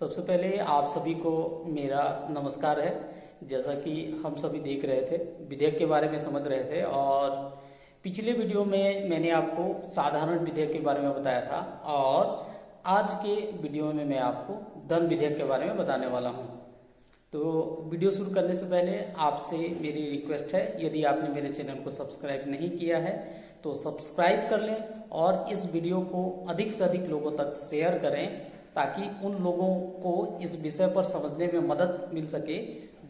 सबसे पहले आप सभी को मेरा नमस्कार है। जैसा कि हम सभी देख रहे थे, विधेयक के बारे में समझ रहे थे और पिछले वीडियो में मैंने आपको साधारण विधेयक के बारे में बताया था और आज के वीडियो में मैं आपको धन विधेयक के बारे में बताने वाला हूं। तो वीडियो शुरू करने से पहले आपसे मेरी रिक्वेस्ट है, यदि आपने मेरे चैनल को सब्सक्राइब नहीं किया है तो सब्सक्राइब कर लें और इस वीडियो को अधिक से अधिक लोगों तक शेयर करें ताकि उन लोगों को इस विषय पर समझने में मदद मिल सके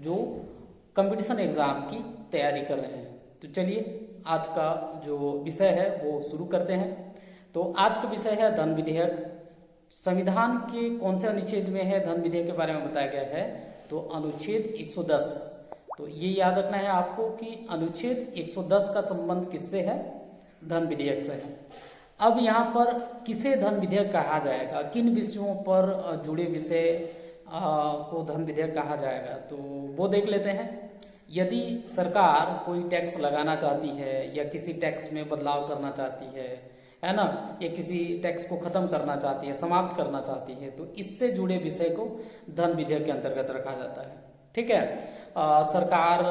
जो कंपटीशन एग्जाम की तैयारी कर रहे हैं। तो चलिए आज का जो विषय है वो शुरू करते हैं। तो आज का विषय है धन विधेयक। संविधान के कौन से अनुच्छेद में है धन विधेयक के बारे में बताया गया है? तो अनुच्छेद 110। तो ये याद रखना है आपको कि अनुच्छेद 110 का संबंध किससे है? धन विधेयक से है। अब यहाँ पर किसे धन विधेयक कहा जाएगा, किन विषयों पर जुड़े विषय को धन विधेयक कहा जाएगा, तो वो देख लेते हैं। यदि सरकार कोई टैक्स लगाना चाहती है या किसी टैक्स में बदलाव करना चाहती है ना, या किसी टैक्स को खत्म करना चाहती है, समाप्त करना चाहती है, तो इससे जुड़े विषय को धन विधेयक के अंतर्गत रखा जाता है। ठीक है। सरकार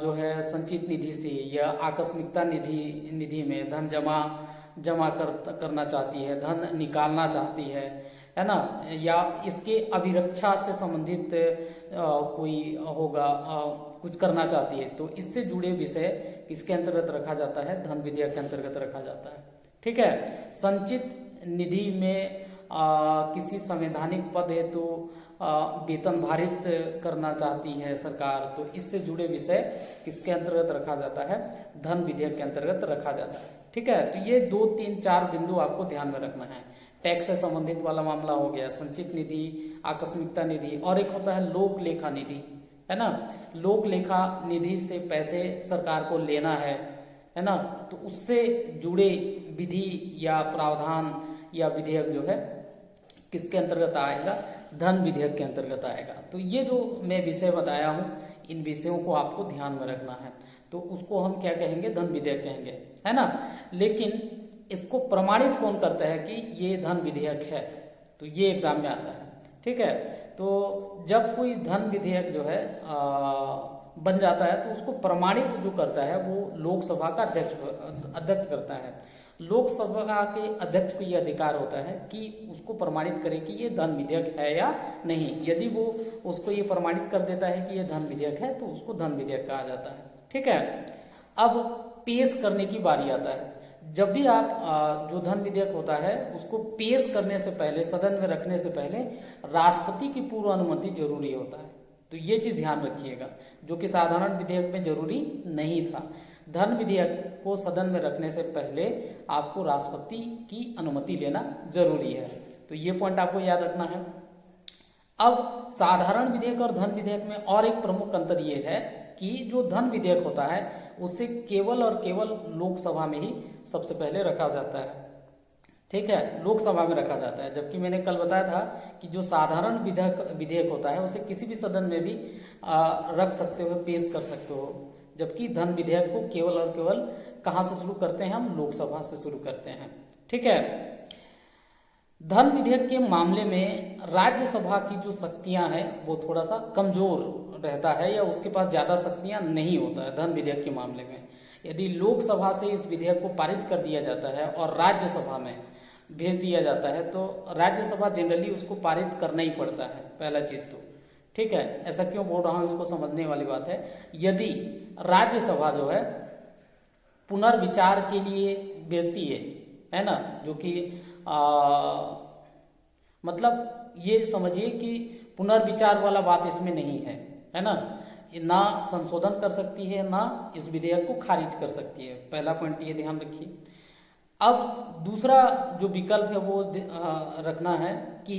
जो है संचित निधि से या आकस्मिकता निधि में धन जमा करना चाहती है, धन निकालना चाहती है ना, या इसके अभिरक्षा से संबंधित कोई होगा, कुछ करना चाहती है, तो इससे जुड़े विषय किसके अंतर्गत रखा जाता है? धन विधेयक के अंतर्गत रखा जाता है। ठीक है। संचित निधि में किसी संवैधानिक पद हेतु वेतन भारित करना चाहती है सरकार, तो इससे जुड़े विषय किसके अंतर्गत रखा जाता है? धन विधेयक के अंतर्गत रखा जाता है। ठीक है। तो ये 2 3 4 बिंदु आपको ध्यान में रखना है। टैक्स से संबंधित वाला मामला हो गया, संचित निधि, आकस्मिकता निधि, और एक होता है लोक लेखा निधि, है ना। लोक लेखा निधि से पैसे सरकार को लेना है ना, तो उससे जुड़े विधि या प्रावधान या विधेयक जो है किसके अंतर्गत आएगा? धन विधेयक के अंतर्गत आएगा। तो ये जो मैं विषय बताया हूं, इन विषयों को आपको ध्यान में रखना है। तो उसको हम क्या कहेंगे? धन विधेयक कहेंगे, है ना। लेकिन इसको प्रमाणित कौन करता है कि ये धन विधेयक है? तो ये एग्जाम में आता है। ठीक है। तो जब कोई धन विधेयक जो है बन जाता है तो उसको प्रमाणित जो करता है वो लोकसभा का अध्यक्ष करता है। लोकसभा के अध्यक्ष को यह अधिकार होता है कि उसको प्रमाणित करे कि ये धन विधेयक है या नहीं। यदि वो उसको ये प्रमाणित कर देता है कि ये धन विधेयक है तो उसको धन विधेयक कहा जाता है। ठीक है। अब पेश करने की बारी आता है। जब भी आप जो धन विधेयक होता है उसको पेश करने से पहले, सदन में रखने से पहले राष्ट्रपति की पूर्व अनुमति जरूरी होता है। तो ये चीज ध्यान रखिएगा, जो कि साधारण विधेयक में जरूरी नहीं था। धन विधेयक को सदन में रखने से पहले आपको राष्ट्रपति की अनुमति लेना जरूरी है। तो ये पॉइंट आपको याद रखना है। अब साधारण विधेयक और धन विधेयक में और एक प्रमुख अंतर ये है कि जो धन विधेयक होता है उसे केवल और केवल लोकसभा में ही सबसे पहले रखा जाता है। ठीक है, लोकसभा में रखा जाता है। जबकि मैंने कल बताया था कि जो साधारण विधेयक होता है उसे किसी भी सदन में भी रख सकते हो, पेश कर सकते हो। जबकि धन विधेयक को केवल और केवल कहां से शुरू करते हैं? हम लोकसभा से शुरू करते हैं। ठीक है। धन विधेयक के मामले में राज्यसभा की जो शक्तियां हैं वो थोड़ा सा कमजोर रहता है या उसके पास ज्यादा शक्तियां नहीं होता है धन विधेयक के मामले में। यदि लोकसभा से इस विधेयक को पारित कर दिया जाता है और राज्यसभा में भेज दिया जाता है तो राज्यसभा जनरली उसको पारित करना ही पड़ता है, पहला चीज तो। ठीक है। ऐसा क्यों बोल रहा हूं, इसको समझने वाली बात है। यदि राज्यसभा जो है पुनर्विचार के लिए भेजती है ना, जो कि मतलब ये समझिए कि पुनर्विचार वाला बात इसमें नहीं है ना, ना संशोधन कर सकती है ना इस विधेयक को खारिज कर सकती है। पहला पॉइंट ये ध्यान रखिए। अब दूसरा जो विकल्प है वो रखना है कि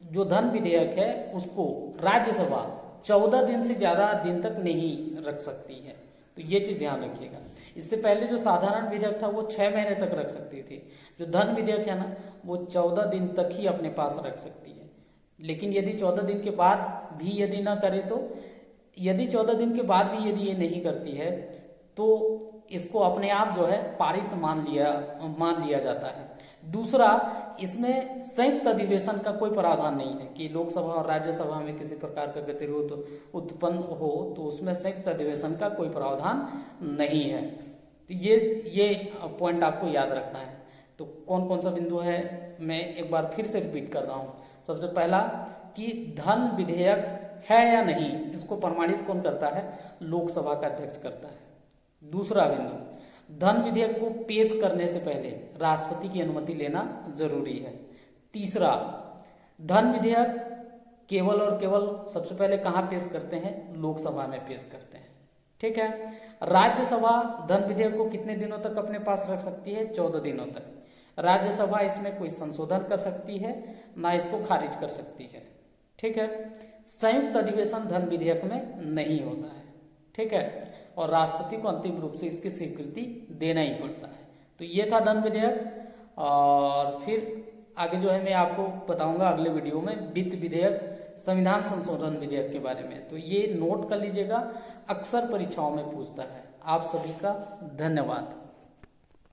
जो धन विधेयक है उसको राज्यसभा 14 दिन से ज्यादा दिन तक नहीं रख सकती है। तो ये चीज ध्यान रखिएगा। इससे पहले जो साधारण विधेयक था वो 6 महीने तक रख सकती थी। जो धन विधेयक है ना वो 14 दिन तक ही अपने पास रख सकती है। लेकिन यदि 14 दिन के बाद भी यदि ना करे तो, यदि 14 दिन के बाद भी यदि ये नहीं करती है तो इसको अपने आप जो है पारित मान लिया जाता है। दूसरा, इसमें संयुक्त अधिवेशन का कोई प्रावधान नहीं है कि लोकसभा और राज्यसभा में किसी प्रकार का गतिरोध उत्पन्न हो तो उसमें संयुक्त अधिवेशन का कोई प्रावधान नहीं है। तो ये पॉइंट आपको याद रखना है। तो कौन कौन सा बिंदु है मैं एक बार फिर से रिपीट कर रहा हूं। सबसे पहला कि धन विधेयक है या नहीं, इसको प्रमाणित कौन करता है? लोकसभा का अध्यक्ष करता है। दूसरा बिंदु, धन विधेयक को पेश करने से पहले राष्ट्रपति की अनुमति लेना जरूरी है। तीसरा, धन विधेयक केवल और केवल सबसे पहले कहां पेश करते हैं? लोकसभा में पेश करते हैं। ठीक है। राज्यसभा धन विधेयक को कितने दिनों तक अपने पास रख सकती है? 14 दिनों तक। राज्यसभा इसमें कोई संशोधन कर सकती है, ना इसको खारिज कर सकती है। ठीक है। संयुक्त अधिवेशन धन विधेयक में नहीं होता है। ठीक है। और राष्ट्रपति को अंतिम रूप से इसकी स्वीकृति देना ही पड़ता है। तो ये था धन विधेयक। और फिर आगे जो है मैं आपको बताऊंगा अगले वीडियो में वित्त विधेयक, संविधान संशोधन विधेयक के बारे में। तो ये नोट कर लीजिएगा, अक्सर परीक्षाओं में पूछता है। आप सभी का धन्यवाद।